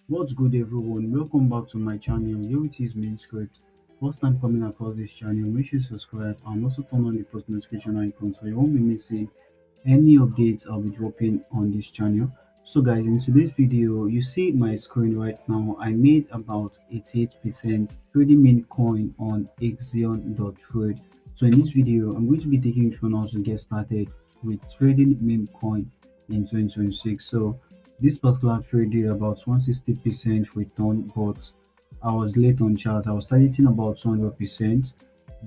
What's good, everyone? Welcome back to my channel. Here it is, main script. First time coming across this channel, make sure you subscribe and also turn on the post notification icon so you won't be missing any updates I'll be dropping on this channel. So guys, in today's video, you see my screen right now. I made about 88% trading meme coin on Axion.trade. So in this video, I'm going to be taking you through how to get started with trading meme coin in 2026. So this particular trade did about 160% return, but I was late on chart. I was targeting about 200%,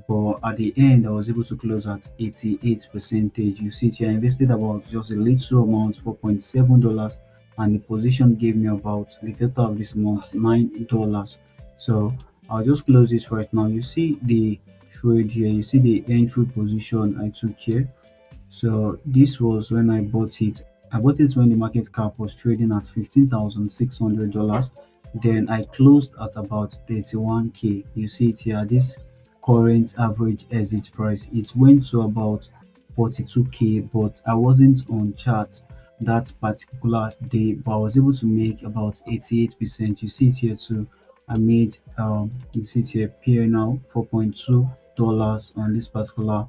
but at the end I was able to close at 88 percentage. You see here I invested about just a little amount, $4.7, and the position gave me about the total of this month $9. So I'll just close this right now. You see the trade here, you see the entry position I took here. So this was when I bought it. I bought it when the market cap was trading at $15,600. Then I closed at about 31k. You see it here. This current average exit price, it went to about 42k, but I wasn't on chart that particular day, but I was able to make about 88%. You see it here too. I made you see it here here now $4.2 on this particular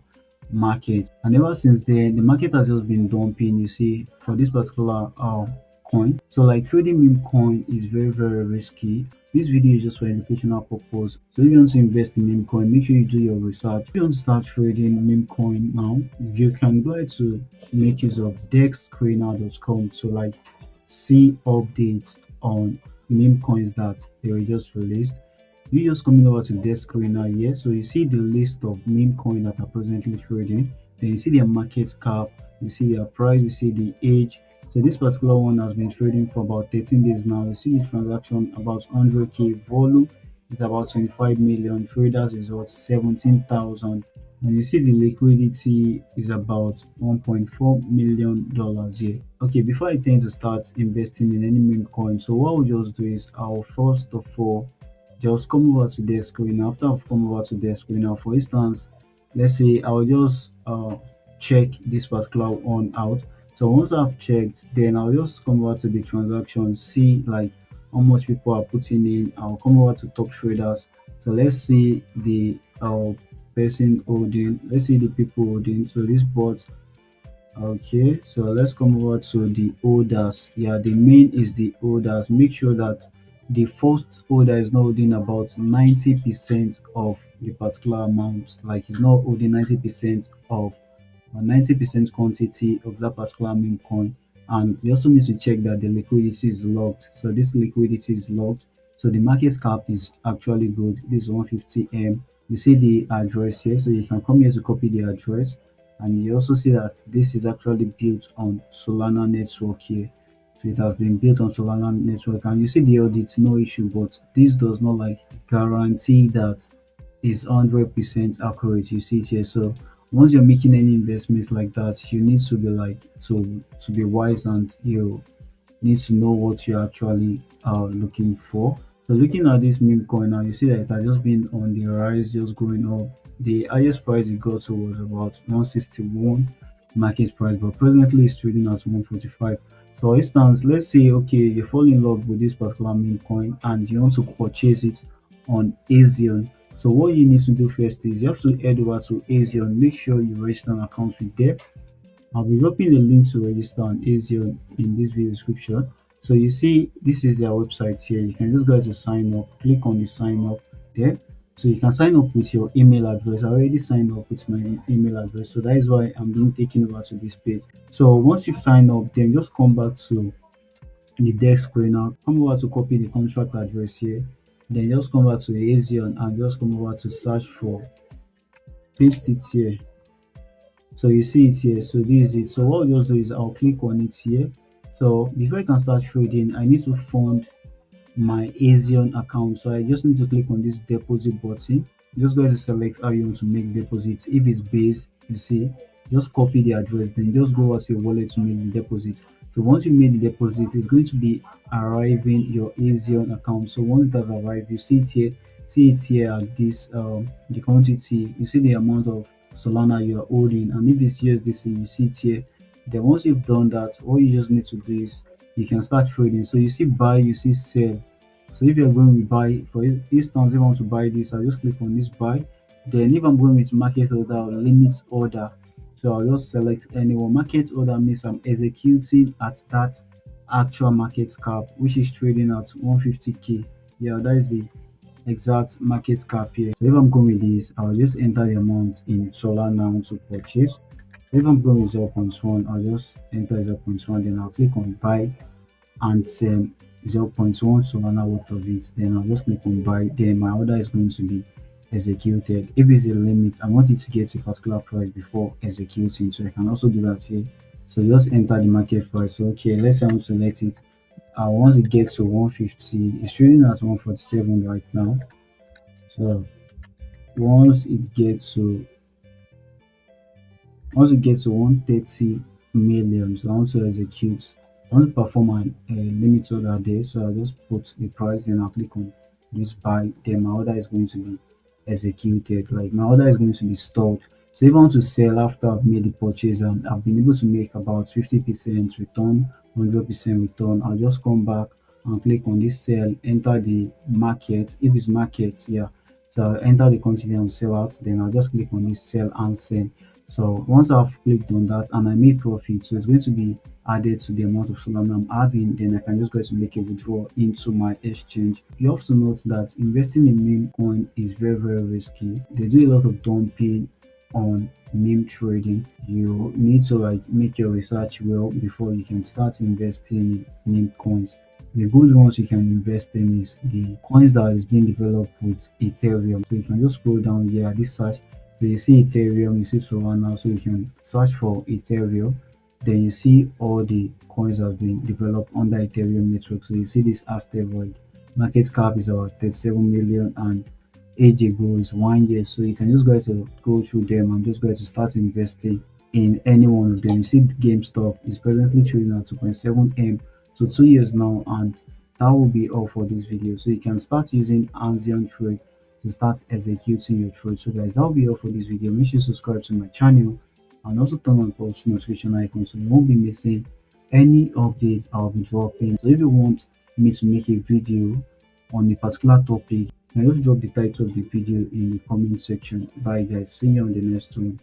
market, and ever since then the market has just been dumping, you see, for this particular coin. So like trading meme coin is very risky. This video is just for educational purpose. So if you want to invest in meme coin, make sure you do your research. If you want to start trading meme coin now, you can go ahead to make use of dexscreener.com to like see updates on meme coins that they were just released. You just coming over to desk screener here, so you see the list of meme coin that are presently trading. Then you see their market cap, you see their price, you see the age. So this particular one has been trading for about 13 days now. You see the transaction about 100k, volume is about 25 million, traders is about 17,000, and you see the liquidity is about $1.4 million here. Okay, before I tend to start investing in any meme coin, so what we'll just do is I'll first of all just come over to their screen. After I've come over to their screen now, for instance, let's say I'll just check this particular one out. So once I've checked, then I'll just come over to the transaction, see like how much people are putting in. I'll come over to top traders. So let's see the person holding, let's see the people holding. So this bot. Okay, so let's come over to the orders. Yeah, the main is the orders. Make sure that the first order is not holding about 90% of the particular amount. Like it's not holding 90% of 90% quantity of that particular meme coin. And you also need to check that the liquidity is locked. So this liquidity is locked. So the market cap is actually good. This is 150M. You see the address here, so you can come here to copy the address, and you also see that this is actually built on Solana network here. So it has been built on Solana network, and you see the audit, no issue, but this does not like guarantee that is 100% accurate. You see it here. So once you're making any investments like that, you need to be like to be wise, and you need to know what you're actually looking for. So looking at this meme coin now, you see that it has just been on the rise, just going up. The highest price it got to was about 161 market price, but presently it's trading at 145. So for instance, let's say okay, you fall in love with this particular meme coin and you want to purchase it on Axion. So what you need to do first is you have to head over to Axion, make sure you register an account with them. I'll be dropping the link to register on Axion in this video description. So you see, this is their website here. You can just go ahead to sign up, click on the sign up there. So you can sign up with your email address. I already signed up with my email address, so that is why I'm being taken over to this page. So once you sign up, then just come back to the desk screener, come over to copy the contract address here, then just come back to Axion and just come over to search for, paste it here. So you see it here. So this is it. So what I'll just do is I'll click on it here. So before I can start trading, I need to fund my Axion account. So I just need to click on this deposit button. Just go ahead to select how you want to make deposits. If it's base, you see, just copy the address, then just go over to your wallet to make the deposit. So once you made the deposit, it's going to be arriving your Axion account. So once it has arrived, you see it here at this the quantity, you see the amount of Solana you are holding, and if it's USDC, you see it here. Then once you've done that, all you just need to do is you can start trading. So you see buy, you see sell. So if you're going with buy, for instance, if I want to buy this, I'll just click on this buy. Then if I'm going with market order or limit order, so I'll just select anyone. Market order means I'm executing at that actual market cap, which is trading at 150k. Yeah, that is the exact market cap here. So if I'm going with this, I'll just enter the amount in Solana to purchase. So if I'm going with 0.1, I'll just enter 0.1, then I'll click on buy and 0.1 Solana worth of it. Then I'll just click on buy. Then my order is going to be executed. If it's a limit, I want it to get to a particular price before executing. So I can also do that here. So just enter the market price. So okay, let's say I want to let it. Once it gets to 150, it's trading at 147 right now. So once it gets to once it gets to 130 million, so I want to execute. I want to perform an limit order there. So I'll just put the price, then I'll click on this buy. Then my order is going to be executed. Like my order is going to be stored. So if I want to sell after I've made the purchase and I've been able to make about 50% return, 100% return, I'll just come back and click on this sell, enter the market. If it's market, yeah. So I'll enter the quantity and sell out. Then I'll just click on this sell and sell. So once I've clicked on that and I made profit, so it's going to be added to the amount of Solana I'm having, then I can just go to make a withdrawal into my exchange. You have to note that investing in meme coin is very risky. They do a lot of dumping on meme trading. You need to like make your research well before you can start investing in meme coins. The good ones you can invest in is the coins that is being developed with Ethereum. So you can just scroll down here at this search. So you see Ethereum, you see Solana, so you can search for Ethereum. Then you see all the coins that have been developed on the Ethereum network. So you see this asteroid. Market cap is about 37 million and age ago is 1 year. So you can just go to go through them and just go to start investing in any one of them. You see GameStop is presently trading at 2.7M. So 2 years now, and that will be all for this video. So you can start using ANSEM trade to start executing your trade. So guys, that will be all for this video. Make sure you subscribe to my channel and also turn on post notification icon so you won't be missing any updates I'll be dropping. So if you want me to make a video on a particular topic, I just drop the title of the video in the comment section. Bye guys, see you on the next one.